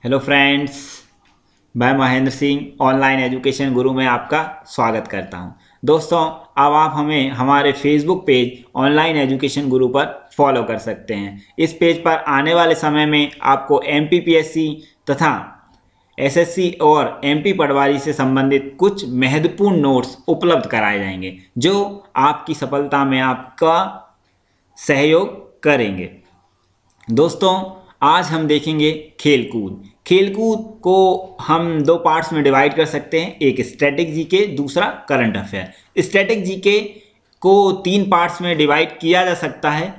Hello friends, मैं Mahendra Singh online education गुरु में आपका स्वागत करता हूं। दोस्तों, अब आप हमें हमारे फेसबुक पेज ऑनलाइन एजुकेशन गुरु पर फॉलो कर सकते हैं। इस पेज पर आने वाले समय में आपको MPPSC तथा SSC और MP पटवारी से संबंधित कुछ महत्वपूर्ण नोट्स उपलब्ध कराए जाएंगे जो आपकी सफलता में आपका सहयोग करेंगे। दोस्तों, आज हम देखेंगे खेलकूद। खेलकूद को हम दो पार्ट्स में डिवाइड कर सकते हैं, एक स्टैटिक जीके, दूसरा करंट अफेयर। स्टैटिक जीके को 3 पार्ट्स में डिवाइड किया जा सकता है।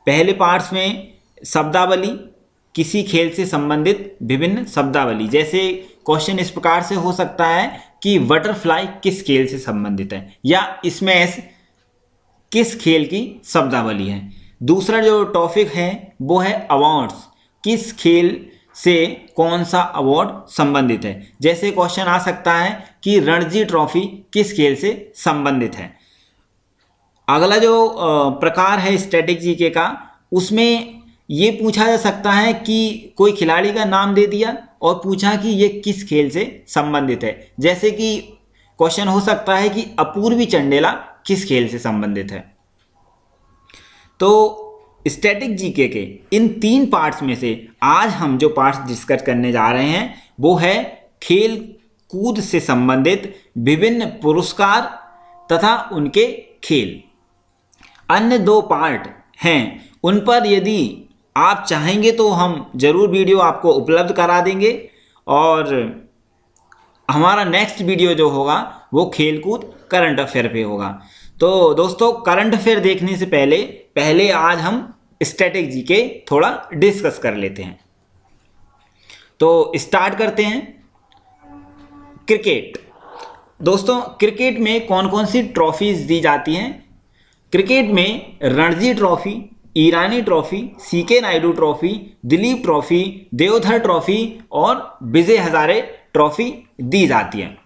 पहले पार्ट्स में शब्दावली, किसी खेल से संबंधित विभिन्न शब्दावली, जैसे क्वेश्चन इस प्रकार से हो सकता है कि बटरफ्लाई किस खेल से संबंधित है या स्मैश किस खेल की शब्दावली है। दूसरा जो टॉपिक है वो है अवार्ड्स, किस खेल से कौन सा अवार्ड संबंधित है। जैसे क्वेश्चन आ सकता है कि रणजी ट्रॉफी किस खेल से संबंधित है। अगला जो प्रकार है स्टैटिक जीके का, उसमें ये पूछा जा सकता है कि कोई खिलाड़ी का नाम दे दिया और पूछा कि ये किस खेल से संबंधित है। जैसे कि क्वेश्चन हो सकता है कि अपूर्वी चंडेला किस खेल से संबंधित है। तो स्टैटिक जीके के इन 3 पार्ट्स में से आज हम जो पार्ट्स डिस्कस करने जा रहे हैं वो है खेल कूद से संबंधित विभिन्न पुरस्कार तथा उनके खेल। अन्य 2 पार्ट हैं, उन पर यदि आप चाहेंगे तो हम जरूर वीडियो आपको उपलब्ध करा देंगे और हमारा नेक्स्ट वीडियो जो होगा वो खेलकूद करंट अफेयर पे होगा। तो दोस्तों, करंट अफेयर देखने से पहले आज हम स्टैटिक जीके थोड़ा डिस्कस कर लेते हैं। तो स्टार्ट करते हैं। क्रिकेट। दोस्तों, क्रिकेट में कौन कौन सी ट्रॉफीज दी जाती हैं? क्रिकेट में Ranji trophy, Irani trophy, CK Naidu trophy, Dilip trophy, Deodhar trophy और विजय हजारे ट्रॉफी दी जाती है।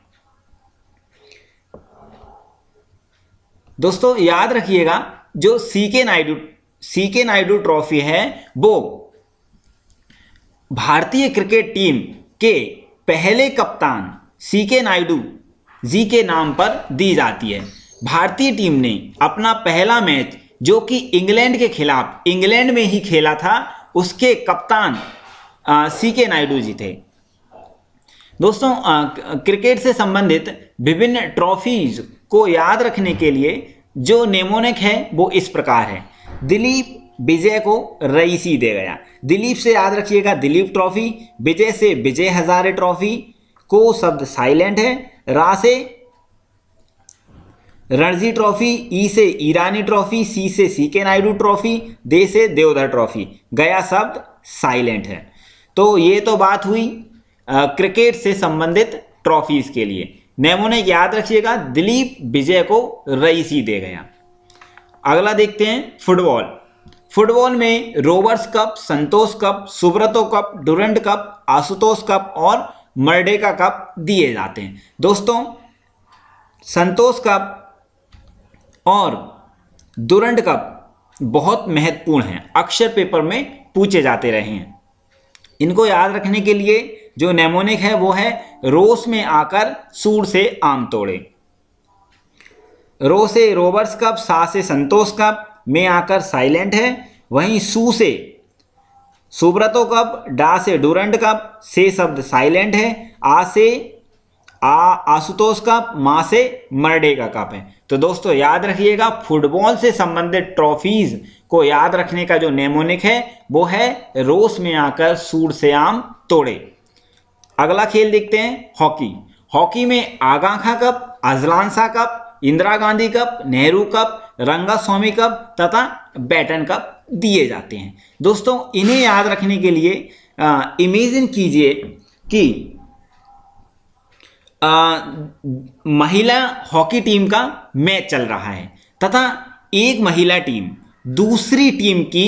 दोस्तों, याद रखिएगा, जो CK नायडू ट्रॉफी है वो भारतीय क्रिकेट टीम के पहले कप्तान CK नायडू जी के नाम पर दी जाती है। भारतीय टीम ने अपना पहला मैच जो कि इंग्लैंड के खिलाफ इंग्लैंड में ही खेला था, उसके कप्तान CK नायडू जी थे। दोस्तों, क्रिकेट से संबंधित विभिन्न ट्रॉफीज को याद रखने के लिए जो नेमोनिक है वो इस प्रकार है। दिलीप विजय को रईसी दे गया। दिलीप से याद रखिएगा दिलीप ट्रॉफी, विजय से विजय हजारे ट्रॉफी, को शब्द साइलेंट है, रा से रणजी ट्रॉफी, ई से ईरानी ट्रॉफी, सी से CK नायडू ट्रॉफी, दे से देवधर ट्रॉफी, गया शब्द साइलेंट है। तो ये तो बात हुई क्रिकेट से संबंधित ट्रॉफीज के लिए। नेमोनिक याद रखिएगा, दिलीप विजय को रईसी दे गया। अगला देखते हैं फुटबॉल। फुटबॉल में Rovers cup, Santosh cup, Subroto cup, Durand cup, Ashutosh cup और मर्डेका कप दिए जाते हैं। दोस्तों, संतोष कप और डुरंड कप बहुत महत्वपूर्ण हैं, अक्सर पेपर में पूछे जाते रहे हैं। इनको याद रखने के लिए जो नेमोनिक है वो है रोस में आकर सूर से आम तोड़े। रो से रोवर्स कप, सा से संतोष कप, में आकर साइलेंट है। वहीं सू से सुब्रतो कप, डा से डुरंड कप, से शब्द साइलेंट है। आ से आशुतोष कप, मां से मर्डेका कप है। तो दोस्तों, याद रखिएगा, फुटबॉल से संबंधित ट्रॉफीज को याद रखने का जो नेमोनिक है वो है रोस में आकर सूर से आम तोड़े। अगला खेल देखते हैं हॉकी। हॉकी में Aga Khan cup, Azlan Shah cup, Indira Gandhi cup, Nehru cup, Rangaswamy cup तथा बैटन कप दिए जाते हैं। दोस्तों, इन्हें याद रखने के लिए इमेजिन कीजिए कि महिला हॉकी टीम का मैच चल रहा है तथा एक महिला टीम दूसरी टीम की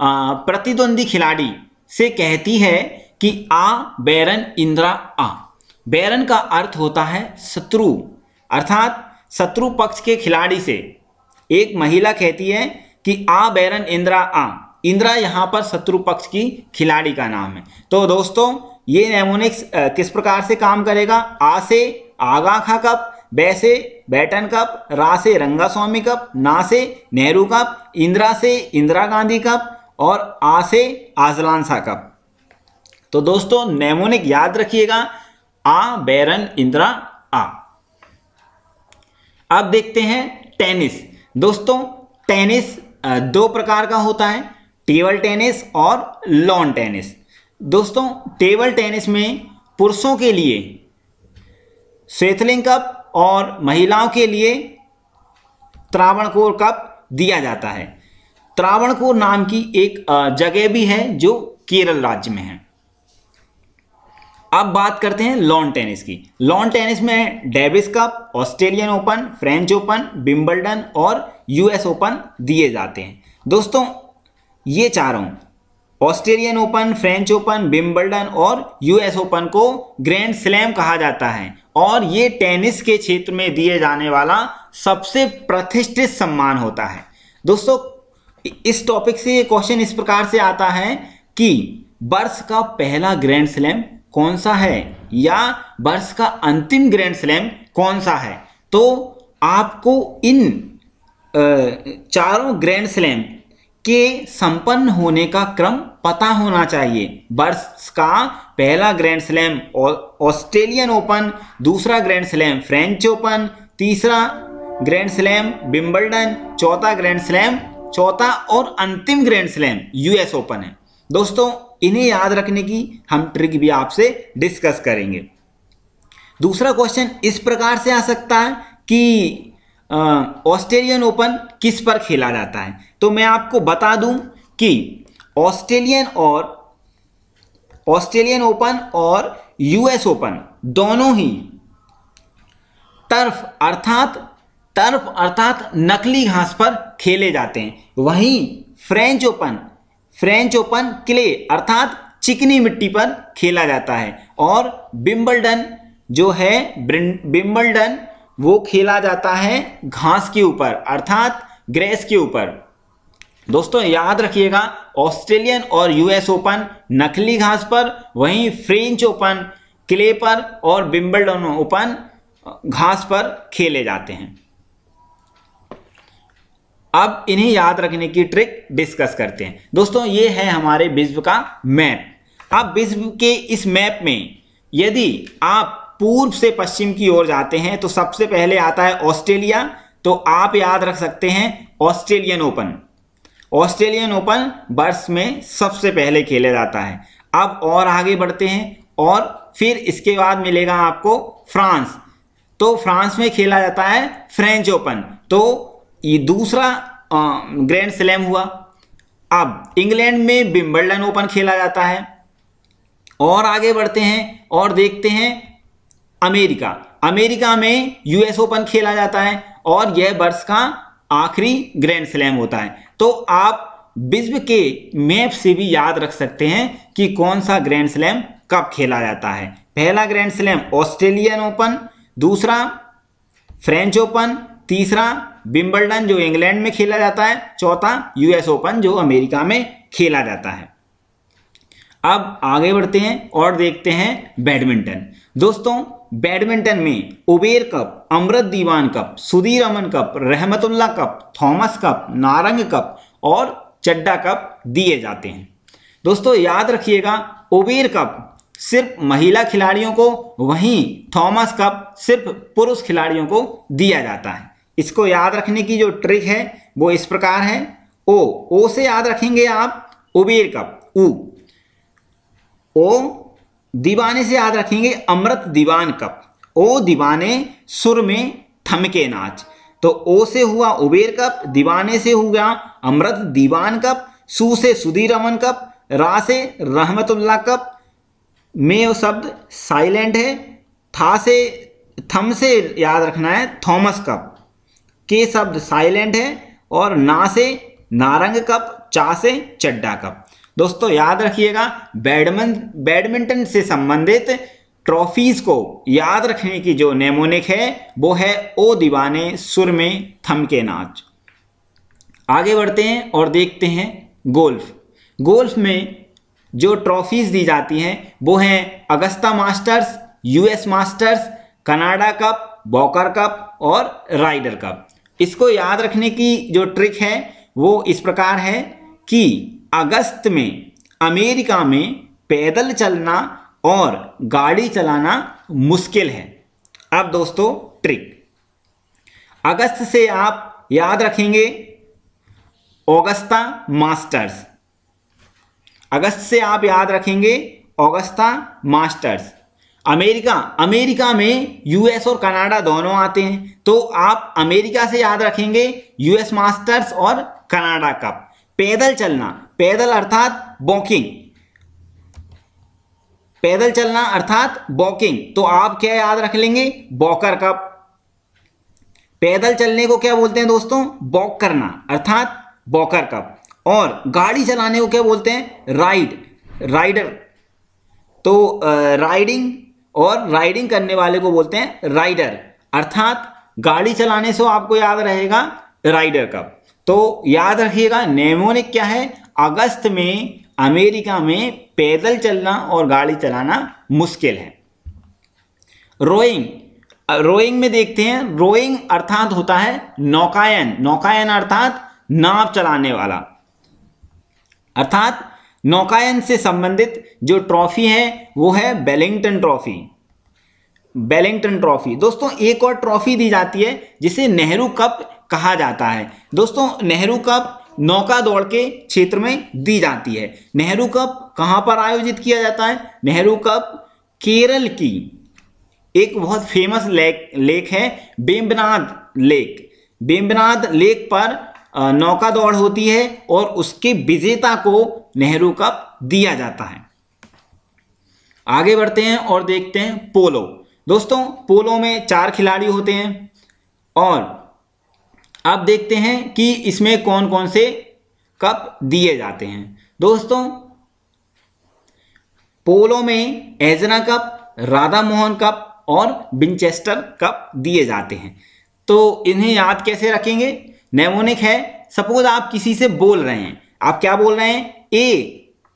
प्रतिद्वंदी खिलाड़ी से कहती है कि आ बैरन इंदिरा आ। बैरन का अर्थ होता है शत्रु, अर्थात शत्रु पक्ष के खिलाड़ी से एक महिला कहती है कि आ बैरन इंदिरा आ। इंदिरा यहाँ पर शत्रु पक्ष की खिलाड़ी का नाम है। तो दोस्तों, ये नेमोनिक्स किस प्रकार से काम करेगा? आ से आगा खा कप, बै से बैटन कप, रा से रंगास्वामी कप, ना से नेहरू कप, इंदिरा से इंदिरा गांधी कप और आ से आजलान शाह कप। तो दोस्तों नेमोनिक याद रखिएगा, आ बैरन इंदिरा आ। अब देखते हैं टेनिस। दोस्तों टेनिस दो प्रकार का होता है, टेबल टेनिस और लॉन टेनिस। दोस्तों टेबल टेनिस में पुरुषों के लिए स्वेतलिंग कप और महिलाओं के लिए त्रावणकोर कप दिया जाता है। त्रावणकोर नाम की एक जगह भी है जो केरल राज्य में है। अब बात करते हैं लॉन टेनिस की। लॉन टेनिस में Davis cup, Australian open, French open, Wimbledon और यूएस ओपन दिए जाते हैं। दोस्तों ये चारों Australian open, French open, Wimbledon और यूएस ओपन को ग्रैंड स्लैम कहा जाता है और ये टेनिस के क्षेत्र में दिए जाने वाला सबसे प्रतिष्ठित सम्मान होता है। दोस्तों इस टॉपिक से ये क्वेश्चन इस प्रकार से आता है कि वर्ष का पहला ग्रैंड स्लैम कौन सा है या वर्ष का अंतिम ग्रैंड स्लैम कौन सा है। तो आपको इन चारों ग्रैंड स्लैम के संपन्न होने का क्रम पता होना चाहिए। वर्ष का पहला ग्रैंड स्लैम ऑस्ट्रेलियन ओपन, दूसरा ग्रैंड स्लैम फ्रेंच ओपन, तीसरा ग्रैंड स्लैम विंबलडन, चौथा ग्रैंड स्लैम, चौथा और अंतिम ग्रैंड स्लैम यूएस ओपन है। दोस्तों इन्हें याद रखने की हम ट्रिक भी आपसे डिस्कस करेंगे। दूसरा क्वेश्चन इस प्रकार से आ सकता है कि ऑस्ट्रेलियन ओपन किस पर खेला जाता है। तो मैं आपको बता दूं कि ऑस्ट्रेलियन ओपन और यूएस ओपन दोनों ही टर्फ अर्थात नकली घास पर खेले जाते हैं। वहीं फ्रेंच ओपन क्ले अर्थात चिकनी मिट्टी पर खेला जाता है और विंबलडन वो खेला जाता है घास के ऊपर अर्थात ग्रेस के ऊपर। दोस्तों याद रखिएगा, ऑस्ट्रेलियन और यूएस ओपन नकली घास पर, वहीं फ्रेंच ओपन क्ले पर और विंबलडन ओपन घास पर खेले जाते हैं। अब इन्हें याद रखने की ट्रिक डिस्कस करते हैं। दोस्तों ये है हमारे विश्व का मैप। अब विश्व के इस मैप में यदि आप पूर्व से पश्चिम की ओर जाते हैं तो सबसे पहले आता है ऑस्ट्रेलिया। तो आप याद रख सकते हैं ऑस्ट्रेलियन ओपन वर्ष में सबसे पहले खेला जाता है। अब और आगे बढ़ते हैं और फिर इसके बाद मिलेगा आपको फ्रांस। तो फ्रांस में खेला जाता है फ्रेंच ओपन, तो ये दूसरा ग्रैंड स्लैम हुआ। अब इंग्लैंड में विंबलडन ओपन खेला जाता है। और आगे बढ़ते हैं और देखते हैं अमेरिका में यूएस ओपन खेला जाता है और यह वर्ष का आखिरी ग्रैंड स्लैम होता है। तो आप विश्व के मैप से भी याद रख सकते हैं कि कौन सा ग्रैंड स्लैम कब खेला जाता है। पहला ग्रैंड स्लैम ऑस्ट्रेलियन ओपन, दूसरा फ्रेंच ओपन, तीसरा विंबलडन जो इंग्लैंड में खेला जाता है, चौथा यूएस ओपन जो अमेरिका में खेला जाता है। अब आगे बढ़ते हैं और देखते हैं बैडमिंटन। दोस्तों बैडमिंटन में Uber cup, Amrit Diwan cup, Sudhir Aman cup, Rahmatullah cup, Thomas cup, Narang cup और चड्डा कप दिए जाते हैं। दोस्तों याद रखिएगा, उबेर कप सिर्फ महिला खिलाड़ियों को, वहीं थॉमस कप सिर्फ पुरुष खिलाड़ियों को दिया जाता है। इसको याद रखने की जो ट्रिक है वो इस प्रकार है। ओ से याद रखेंगे आप उबेर कप, ओ दीवाने से याद रखेंगे अमृत दीवान कप, ओ दीवाने सुर में थमके नाच। तो ओ से हुआ उबेर कप, दीवाने से हुआ अमृत दीवान कप, सू से सुधीर अमन कप, रा से रहमतुल्ला कप, में वो शब्द साइलेंट है, थम से याद रखना है थॉमस कप, के शब्द साइलेंट है और ना से नारंग कप, चा से चड्डा कप। दोस्तों याद रखिएगा, बैडमिंटन से संबंधित ट्रॉफीज को याद रखने की जो नेमोनिक है वो है ओ दीवाने सुर में थमके नाच। आगे बढ़ते हैं और देखते हैं गोल्फ में जो ट्रॉफीज दी जाती हैं वो हैं Augusta Masters, US Masters, Canada Cup, Walker Cup और राइडर कप। इसको याद रखने की जो ट्रिक है वो इस प्रकार है कि अगस्त में अमेरिका में पैदल चलना और गाड़ी चलाना मुश्किल है। अब दोस्तों ट्रिक, अगस्त से आप याद रखेंगे ऑगस्टा मास्टर्स, अगस्त से आप याद रखेंगे ऑगस्टा मास्टर्स। अमेरिका में यूएस और कनाडा दोनों आते हैं, तो आप अमेरिका से याद रखेंगे यूएस मास्टर्स और कनाडा कप। पैदल चलना, पैदल अर्थात वॉकिंग, पैदल चलना अर्थात वॉकिंग, तो आप क्या याद रख लेंगे, वॉकर कप। पैदल चलने को क्या बोलते हैं दोस्तों, वॉक करना अर्थात वॉकर कप। और गाड़ी चलाने को क्या बोलते हैं, राइडर। तो राइडिंग और राइडिंग करने वाले को बोलते हैं राइडर, अर्थात गाड़ी चलाने से आपको याद रहेगा राइडर कप। तो याद रखिएगा नेमोनिक क्या है, अगस्त में अमेरिका में पैदल चलना और गाड़ी चलाना मुश्किल है। रोइंग में देखते हैं, रोइंग अर्थात होता है नौकायन अर्थात नाव चलाने वाला, अर्थात नौकायन से संबंधित जो ट्रॉफी है वो है वेलिंगटन ट्रॉफी। दोस्तों एक और ट्रॉफी दी जाती है जिसे नेहरू कप कहा जाता है। दोस्तों नेहरू कप नौका दौड़ के क्षेत्र में दी जाती है। नेहरू कप कहां पर आयोजित किया जाता है, नेहरू कप केरल की एक बहुत फेमस लेक है वेम्बनाड लेक पर नौका दौड़ होती है और उसके विजेता को नेहरू कप दिया जाता है। आगे बढ़ते हैं और देखते हैं पोलो। दोस्तों पोलो में 4 खिलाड़ी होते हैं और अब देखते हैं कि इसमें कौन कौन से कप दिए जाते हैं। दोस्तों पोलो में एजना कप, राधा मोहन कप और विंचेस्टर कप दिए जाते हैं। तो इन्हें याद कैसे रखेंगे, नेमोनिक है, सपोज आप किसी से बोल रहे हैं, आप क्या बोल रहे हैं,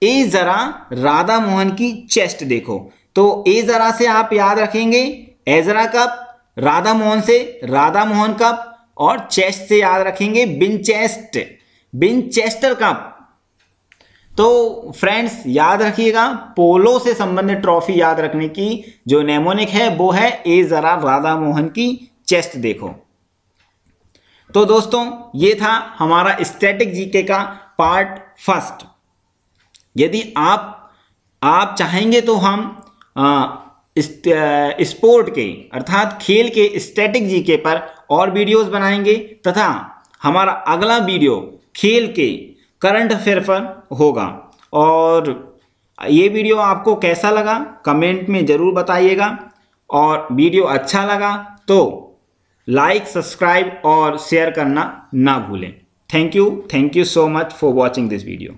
ए जरा राधा मोहन की चेस्ट देखो, तो ए जरा से आप याद रखेंगे एजरा कप, राधा मोहन से राधा मोहन कप और चेस्ट से याद रखेंगे विंचेस्टर कप। तो फ्रेंड्स याद रखिएगा पोलो से संबंधित ट्रॉफी याद रखने की जो नेमोनिक है वो है ए जरा राधा मोहन की चेस्ट देखो। तो दोस्तों ये था हमारा स्टैटिक जीके का पार्ट फर्स्ट। यदि आप चाहेंगे तो हम स्पोर्ट के अर्थात खेल के स्टैटिक जीके पर और वीडियोस बनाएंगे तथा हमारा अगला वीडियो खेल के करंट अफेयर पर होगा। और ये वीडियो आपको कैसा लगा कमेंट में ज़रूर बताइएगा और वीडियो अच्छा लगा तो लाइक, सब्सक्राइब और शेयर करना ना भूलें। Thank you so much for watching this video.